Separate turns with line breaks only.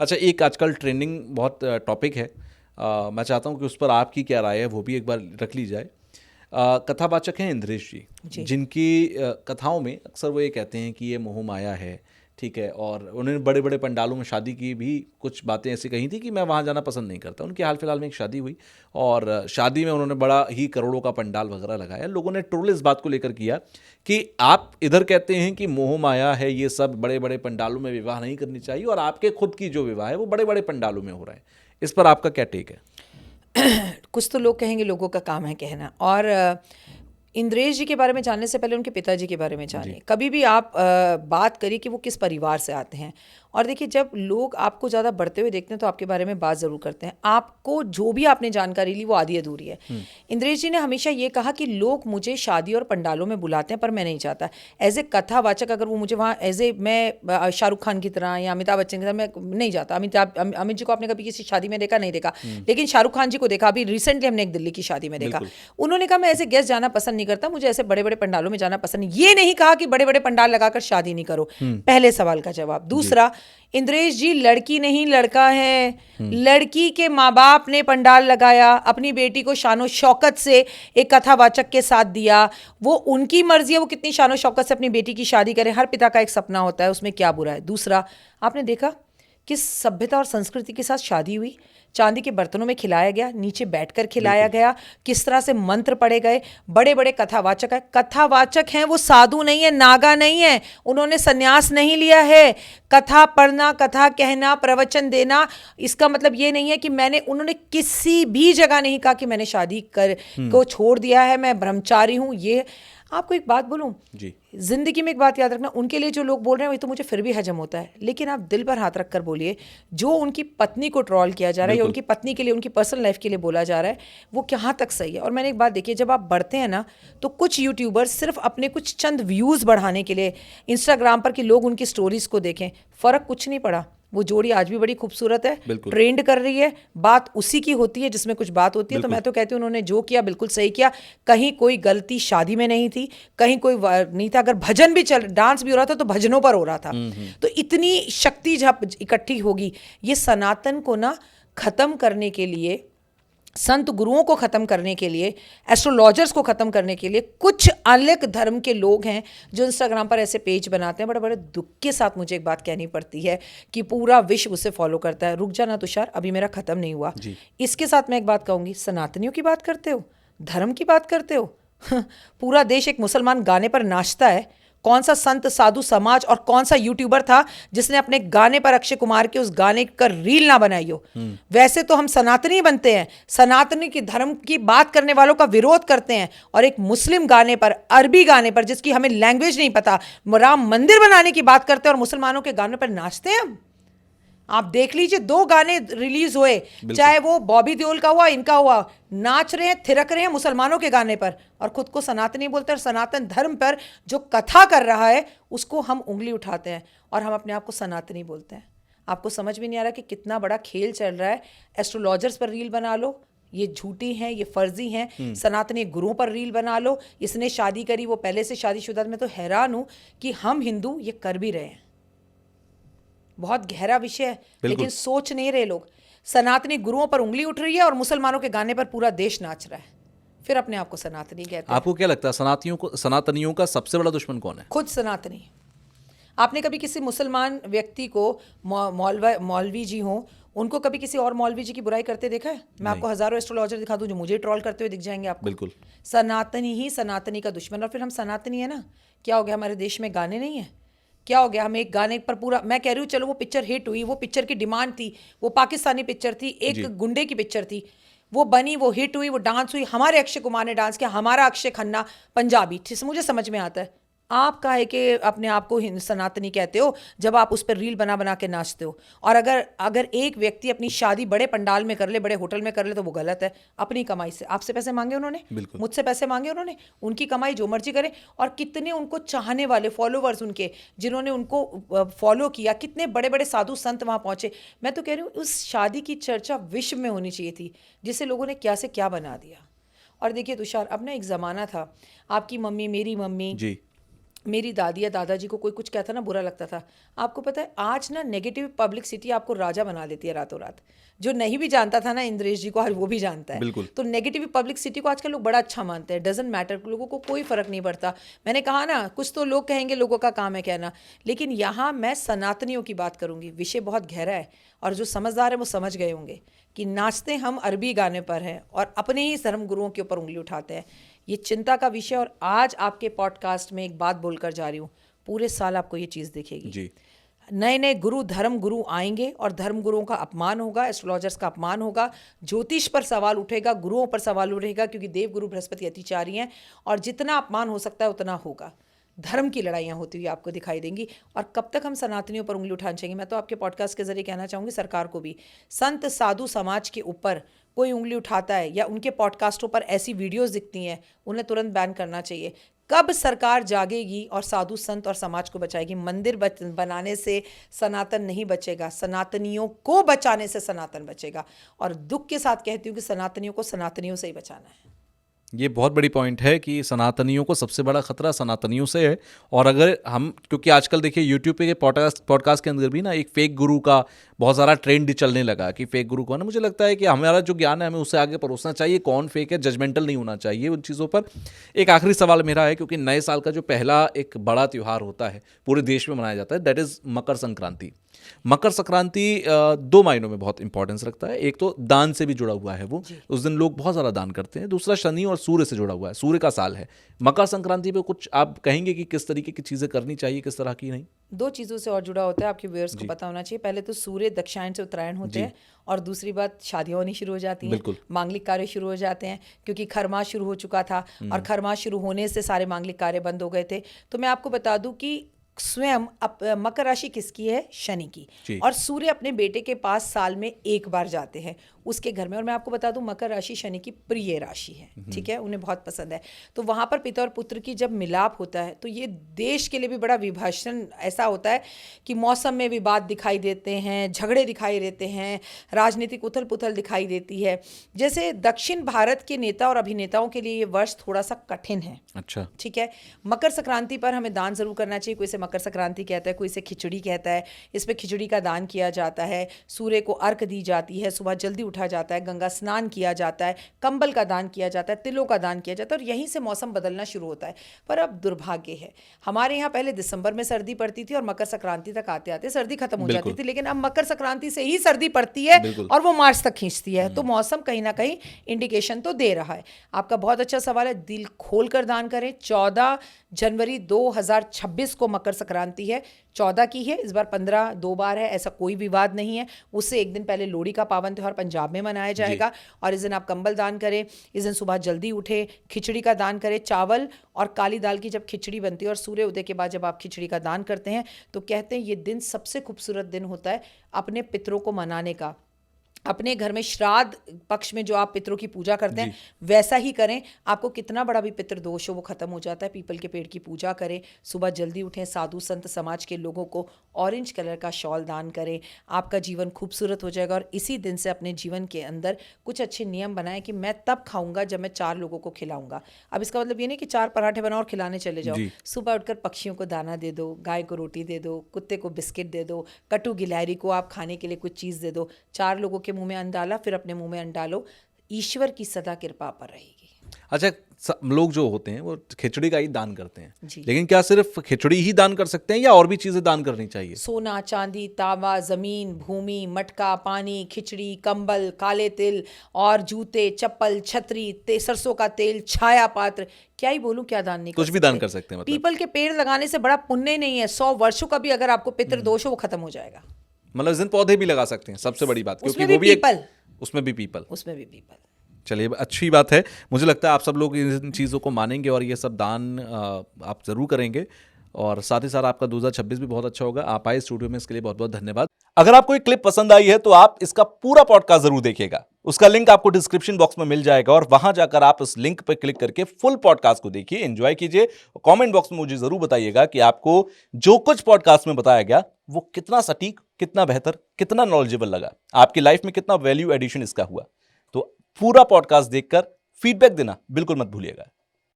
अच्छा, एक आजकल ट्रेंडिंग बहुत टॉपिक है, मैं चाहता हूँ कि उस पर आपकी क्या राय है वो भी एक बार रख ली जाए। कथावाचक हैं इंद्रेश जी,
जी।
जिनकी कथाओं में अक्सर वो ये कहते हैं कि ये मोह माया है, ठीक है, और उन्होंने बड़े बड़े पंडालों में शादी की भी कुछ बातें ऐसी कही थी कि मैं वहाँ जाना पसंद नहीं करता। उनकी हाल फिलहाल में एक शादी हुई और शादी में उन्होंने बड़ा ही करोड़ों का पंडाल वगैरह लगाया। लोगों ने ट्रोल इस बात को लेकर किया कि आप इधर कहते हैं कि मोह माया है, ये सब बड़े बड़े पंडालों में विवाह नहीं करनी चाहिए, और आपके खुद की जो विवाह है वो बड़े बड़े पंडालों में हो रहा है। इस पर आपका क्या टेक है?
कुछ तो लोग कहेंगे, लोगों का काम है कहना। और इंद्रेश जी के बारे में जानने से पहले उनके पिताजी के बारे में
जी।
जानिए। कभी भी आप बात करिए कि वो किस परिवार से आते हैं। और देखिए, जब लोग आपको ज़्यादा बढ़ते हुए देखते हैं तो आपके बारे में बात ज़रूर करते हैं। आपको जो भी आपने जानकारी ली वो आधी अधूरी है। इंद्रेश जी ने हमेशा ये कहा कि लोग मुझे शादी और पंडालों में बुलाते हैं, पर मैं नहीं चाहता एज ए कथावाचक अगर वो मुझे वहाँ एज ए मैं शाहरुख खान की तरह या अमिताभ बच्चन की तरह मैं नहीं जाता। अमित जी को आपने कभी किसी शादी में देखा? नहीं देखा। लेकिन शाहरुख खान जी को देखा। अभी रिसेंटली हमने एक दिल्ली की शादी में देखा।
बिल्कुल।
उन्होंने कहा मैं ऐसे गेस्ट जाना पसंद नहीं करता, मुझे ऐसे बड़े बड़े पंडालों में जाना पसंद नहीं। ये नहीं कहा कि बड़े बड़े पंडाल लगाकर शादी नहीं करो। पहले सवाल का जवाब।
जी।
दूसरा, इंद्रेश जी लड़की नहीं लड़का है। लड़की के माँ बाप ने पंडाल लगाया, अपनी बेटी को शानो शौकत से एक कथावाचक के साथ दिया। वो उनकी मर्जी है, वो कितनी शानो शौकत से अपनी बेटी की शादी करें। हर पिता का एक सपना होता है, उसमें क्या बुरा है? दूसरा, आपने देखा किस सभ्यता और संस्कृति के साथ शादी हुई। चांदी के बर्तनों में खिलाया गया, नीचे बैठकर खिलाया
बिल्कुल।
गया, किस तरह से मंत्र पढ़े गए। बड़े बड़े कथावाचक है, कथावाचक हैं वो, साधु नहीं है, नागा नहीं है। उन्होंने सन्यास नहीं लिया है। कथा पढ़ना, कथा कहना, प्रवचन देना, इसका मतलब ये नहीं है कि उन्होंने किसी भी जगह नहीं कहा कि मैंने शादी कर को छोड़ दिया है, मैं ब्रह्मचारी हूं। ये आपको एक बात बोलूं,
जी।
जिंदगी में एक बात याद रखना, उनके लिए जो लोग बोल रहे हैं वो तो मुझे फिर भी हजम होता है, लेकिन आप दिल पर हाथ रखकर बोलिए, जो उनकी पत्नी को ट्रॉल किया जा रहा है या
बिल्कुल।
उनकी पत्नी के लिए, उनकी पर्सनल लाइफ के लिए बोला जा रहा है, वो कहाँ तक सही है। और मैंने एक बात देखी है, जब आप बढ़ते हैं ना, तो कुछ यूट्यूबर्स सिर्फ अपने कुछ चंद व्यूज़ बढ़ाने के लिए इंस्टाग्राम पर कि लोग उनकी स्टोरीज को देखें, फ़र्क कुछ नहीं पड़ा। वो जोड़ी आज भी बड़ी खूबसूरत है,
बिल्कुल।
ट्रेंड कर रही है, बात उसी की होती है जिसमें कुछ बात होती है। तो
बिल्कुल।
मैं तो कहती हूँ उन्होंने जो किया बिल्कुल सही किया। कहीं कोई गलती शादी में नहीं थी, कहीं कोई नहीं था। अगर भजन भी चल, डांस भी हो रहा था तो भजनों पर हो रहा था। तो इतनी शक्ति जब इकट्ठी होगी, ये सनातन को ना खत्म करने के लिए, संत गुरुओं को खत्म करने के लिए, एस्ट्रोलॉजर्स को खत्म करने के लिए कुछ अलग धर्म के लोग हैं जो इंस्टाग्राम पर ऐसे पेज बनाते हैं। बड़े बड़े दुख के साथ मुझे एक बात कहनी पड़ती है कि पूरा विश्व उसे फॉलो करता है। रुक जाना तुषार, अभी मेरा खत्म नहीं हुआ।
जी।
इसके साथ मैं एक बात कहूंगी, सनातनियों की बात करते हो, धर्म की बात करते हो। पूरा देश एक मुसलमान गाने पर नाचता है। कौन सा संत साधु समाज और कौन सा यूट्यूबर था जिसने अपने गाने पर अक्षय कुमार के उस गाने का रील ना बनाई हो? वैसे तो हम सनातनी बनते हैं, सनातनी की धर्म की बात करने वालों का विरोध करते हैं, और एक मुस्लिम गाने पर, अरबी गाने पर, जिसकी हमें लैंग्वेज नहीं पता, राम मंदिर बनाने की बात करते हैं और मुसलमानों के गाने पर नाचते हैं हम। आप देख लीजिए, 2 गाने रिलीज हुए,
बिल्कुल।
चाहे वो बॉबी देओल का हुआ, इनका हुआ, नाच रहे हैं, थिरक रहे हैं मुसलमानों के गाने पर, और खुद को सनातनी बोलते हैं। और सनातन धर्म पर जो कथा कर रहा है उसको हम उंगली उठाते हैं और हम अपने आप को सनातनी बोलते हैं। आपको समझ भी नहीं आ रहा कि कितना बड़ा खेल चल रहा है। एस्ट्रोलॉजर्स पर रील बना लो, ये झूठी हैं, ये फर्जी हैं। सनातनी गुरुओं पर रील बना लो, इसने शादी करी, वो पहले से शादीशुदा। मैं तो हैरान हूं कि हम हिंदू ये कर भी रहे हैं। बहुत गहरा विषय है, लेकिन
बिल्कुल।
सोच नहीं रहे लोग। सनातनी गुरुओं पर उंगली उठ रही है और मुसलमानों के गाने पर पूरा देश नाच रहा है, फिर अपने आप को सनातनी कहते हैं।
आपको क्या लगता है सनातनियों का सबसे बड़ा दुश्मन कौन है?
खुद सनातनी। आपने कभी किसी मुसलमान व्यक्ति को, मौलवी जी हो, उनको कभी किसी और मौलवी जी की बुराई करते देखा है? मैं
नहीं।
आपको हजारों एस्ट्रोलॉजर दिखा दूं जो मुझे ट्रॉल करते हुए दिख जाएंगे आपको।
बिल्कुल।
सनातनी ही सनातनी का दुश्मन। और फिर हम सनातनी है ना, क्या हो गया? हमारे देश में गाने नहीं है? क्या हो गया? हम एक गाने पर पूरा, मैं कह रही हूँ चलो वो पिक्चर हिट हुई, वो पिक्चर की डिमांड थी, वो पाकिस्तानी पिक्चर थी, एक
जी।
गुंडे की पिक्चर थी, वो बनी, वो हिट हुई, वो डांस हुई, हमारे अक्षय कुमार ने डांस किया, हमारा अक्षय खन्ना पंजाबी, ठीक से मुझे समझ में आता है। आप काहे के अपने आप को सनातनी कहते हो जब आप उस पर रील बना बना के नाचते हो? और अगर अगर एक व्यक्ति अपनी शादी बड़े पंडाल में कर ले, बड़े होटल में कर ले, तो वो गलत है। अपनी कमाई से, आपसे पैसे मांगे उन्होंने,
बिल्कुल।
मुझसे पैसे मांगे उन्होंने, उनकी कमाई, जो मर्जी करें। और कितने उनको चाहने वाले फॉलोवर्स उनके, जिन्होंने उनको फॉलो किया, कितने बड़े बड़े साधु संत वहां पहुंचे। मैं तो कह रही हूँ उस शादी की चर्चा विश्व में होनी चाहिए थी, जिसे लोगों ने क्या से क्या बना दिया। और देखिए तुषार, अब ना एक ज़माना था, आपकी मम्मी, मेरी मम्मी,
जी।
मेरी दादी या दादाजी को कोई कुछ कहता ना बुरा लगता था। आपको पता है आज ना नेगेटिव पब्लिसिटी आपको राजा बना देती है रातों रात। जो नहीं भी जानता था ना इंद्रेश जी को, आज वो भी जानता है।
बिल्कुल।
तो नेगेटिव पब्लिसिटी को आजकल लोग बड़ा अच्छा मानते हैं। डजंट मैटर, लोगों को कोई फर्क नहीं पड़ता। मैंने कहा ना, कुछ तो लोग कहेंगे, लोगों का काम है कहना, लेकिन यहाँ मैं सनातनियों की बात करूंगी। विषय बहुत गहरा है और जो समझदार है वो समझ गए होंगे कि नाचते हम अरबी गाने पर हैं और अपने ही धर्म गुरुओं के ऊपर उंगली उठाते हैं। ये चिंता का विषय। और आज आपके पॉडकास्ट में एक बात बोलकर जा रही हूँ, पूरे साल आपको ये चीज़ दिखेगी
जी।
नए नए गुरु, धर्म गुरु आएंगे और धर्म गुरुओं का अपमान होगा, एस्ट्रोलॉजर्स का अपमान होगा, ज्योतिष पर सवाल उठेगा, गुरुओं पर सवाल उठेगा, क्योंकि देव गुरु बृहस्पति अतिचारी हैं और जितना अपमान हो सकता है उतना होगा। धर्म की लड़ाइयाँ होती हुई आपको दिखाई देंगी। और कब तक हम सनातनियों पर उंगली उठाना चाहिए? मैं तो आपके पॉडकास्ट के जरिए कहना चाहूँगी सरकार को भी, संत साधु समाज के ऊपर कोई उंगली उठाता है या उनके पॉडकास्टों पर ऐसी वीडियोस दिखती हैं, उन्हें तुरंत बैन करना चाहिए। कब सरकार जागेगी और साधु संत और समाज को बचाएगी? मंदिर बनाने से सनातन नहीं बचेगा, सनातनियों को बचाने से सनातन बचेगा। और दुख के साथ कहती हूँ कि सनातनियों को सनातनियों से ही बचाना है।
ये बहुत बड़ी पॉइंट है कि सनातनियों को सबसे बड़ा खतरा सनातनियों से है। और अगर हम, क्योंकि आजकल देखिए यूट्यूब पे पॉडकास्ट के अंदर भी ना एक फेक गुरु का बहुत सारा ट्रेंड चलने लगा कि फेक गुरु कौन है। मुझे लगता है कि हमारा जो ज्ञान है हमें उससे आगे परोसना चाहिए, कौन फेक है, जजमेंटल नहीं होना चाहिए उन चीज़ों पर। एक आखिरी सवाल मेरा है, क्योंकि नए साल का जो पहला एक बड़ा त्यौहार होता है पूरे देश में मनाया जाता है, दैट इज़ मकर संक्रांति। मकर संक्रांति 2 मायनों में बहुत इंपॉर्टेंस रखता है। एक तो दान से भी जुड़ा हुआ है वो, उस दिन लोग बहुत ज़्यादा दान करते हैं। दूसरा शनि और सूर्य से जुड़ा हुआ है, सूर्य का साल है। मकर संक्रांति पे कुछ आप कहेंगे कि किस तरीके की चीज़ें करनी चाहिए, किस तरह की नहीं?
2 चीज़ों से और जुड़ा होता है, आपके व्यूअर्स को पता होना चाहिए। पहले तो सूर्य दक्षिणायन से उत्तरायण होते हैं और दूसरी बात, शादियाँ होनी शुरू हो जाती हैं, मांगलिक कार्य शुरू हो जाते हैं, क्योंकि खरमास शुरू हो चुका था और खरमास शुरू होने से सारे मांगलिक कार्य बंद हो गए थे। तो मैं आपको बता दूं कि स्वयं मकर राशि किसकी है? शनि की। और सूर्य अपने बेटे के पास साल में एक बार जाते हैं उसके घर में। और मैं आपको बता दूं मकर राशि शनि की प्रिय राशि है, ठीक है, उन्हें बहुत पसंद है। तो वहां पर पिता और पुत्र की जब मिलाप होता है तो ये देश के लिए भी बड़ा विभाजन ऐसा होता है कि मौसम में विवाद दिखाई देते हैं, झगड़े दिखाई देते हैं, राजनीतिक उथल पुथल दिखाई देती है। जैसे दक्षिण भारत के नेता और अभिनेताओं के लिए ये वर्ष थोड़ा सा कठिन है।
अच्छा,
ठीक है। मकर संक्रांति पर हमें दान जरूर करना चाहिए। कोई इसे मकर संक्रांति कहता है, कोई इसे खिचड़ी कहता है। इस पे खिचड़ी का दान किया जाता है, सूर्य को अर्घ दी जाती है, सुबह जल्दी उठा जाता है, गंगा स्नान किया जाता है, कंबल का दान किया जाता है, तिलों का दान किया जाता है और यहीं से मौसम बदलना शुरू होता है। पर अब दुर्भाग्य है, हमारे यहाँ पहले दिसंबर में सर्दी पड़ती थी और मकर संक्रांति तक आते आते सर्दी खत्म हो जाती थी, लेकिन अब मकर संक्रांति से ही सर्दी पड़ती है और वो मार्च तक खींचती है। तो मौसम कहीं ना कहीं इंडिकेशन तो दे रहा है। आपका बहुत अच्छा सवाल है, दिल खोल कर दान करें। 14 जनवरी 2026 को मकर संक्रांति है, 14 की है, इस बार 15 2 बार है, ऐसा कोई विवाद नहीं है। उससे एक दिन पहले लोहड़ी का पावन त्यौहार पंजाब में मनाया जाएगा और इस दिन आप कंबल दान करें, इस दिन सुबह जल्दी उठे, खिचड़ी का दान करें। चावल और काली दाल की जब खिचड़ी बनती है और सूर्य उदय के बाद जब आप खिचड़ी का दान करते हैं तो कहते हैं ये दिन सबसे खूबसूरत दिन होता है अपने पितरों को मनाने का। अपने घर में श्राद्ध पक्ष में जो आप पितरों की पूजा करते हैं वैसा ही करें। आपको कितना बड़ा भी पितृ दोष हो वो खत्म हो जाता है। पीपल के पेड़ की पूजा करें, सुबह जल्दी उठें, साधु संत समाज के लोगों को ऑरेंज कलर का शॉल दान करें। आपका जीवन खूबसूरत हो जाएगा। और इसी दिन से अपने जीवन के अंदर कुछ अच्छे नियम बनाएं कि मैं तब खाऊंगा जब मैं 4 लोगों को खिलाऊंगा। अब इसका मतलब ये नहीं कि 4 पराठे बनाओ और खिलाने चले जाओ। सुबह उठकर पक्षियों को दाना दे दो, गाय को रोटी दे दो, कुत्ते को बिस्किट दे दो, कटु गिलहरी को आप खाने के लिए कुछ चीज़ दे दो। 4 लोगों के मुंह में अन्न डाला, फिर अपने मुंह में अन्न डालो। ईश्वर की सदा कृपा पर रहेगी।
अच्छा, लोग जो होते हैं वो खिचड़ी का ही दान करते हैं, लेकिन क्या सिर्फ खिचड़ी ही दान कर सकते हैं या और भी चीजें दान करनी चाहिए?
सोना, चांदी, तांबा, जमीन, भूमि, मटका, पानी, खिचड़ी, कंबल, काले तिल और जूते, चप्पल, छतरी, सरसों का तेल, छाया पात्र, क्या ही बोलूं, क्या दान नहीं कर
कुछ भी दान कर सकते हैं। मतलब
पीपल के पेड़ लगाने से बड़ा पुण्य नहीं है। 100 वर्षों का भी अगर आपको पितृदोष हो वो खत्म हो जाएगा।
मतलब इस दिन पौधे भी लगा सकते हैं, सबसे बड़ी बात, क्योंकि वो भी उसमें भी पीपल। चलिए, अच्छी बात है। मुझे लगता है आप सब लोग इन चीज़ों को मानेंगे और ये सब दान आप ज़रूर करेंगे। और साथ ही साथ आपका 2026 भी बहुत अच्छा होगा। आप आए स्टूडियो में, इसके लिए बहुत बहुत धन्यवाद। अगर आपको ये क्लिप पसंद आई है तो आप इसका पूरा पॉडकास्ट जरूर देखिएगा। उसका लिंक आपको डिस्क्रिप्शन बॉक्स में मिल जाएगा और वहां जाकर आप उस लिंक पर क्लिक करके फुल पॉडकास्ट को देखिए, एंजॉय कीजिए। कमेंट बॉक्स में मुझे जरूर बताइएगा कि आपको जो कुछ पॉडकास्ट में बताया गया वो कितना सटीक, कितना बेहतर, कितना नॉलेजेबल लगा, आपकी लाइफ में कितना वैल्यू एडिशन इसका हुआ। तो पूरा पॉडकास्ट देखकर फीडबैक देना बिल्कुल मत भूलिएगा।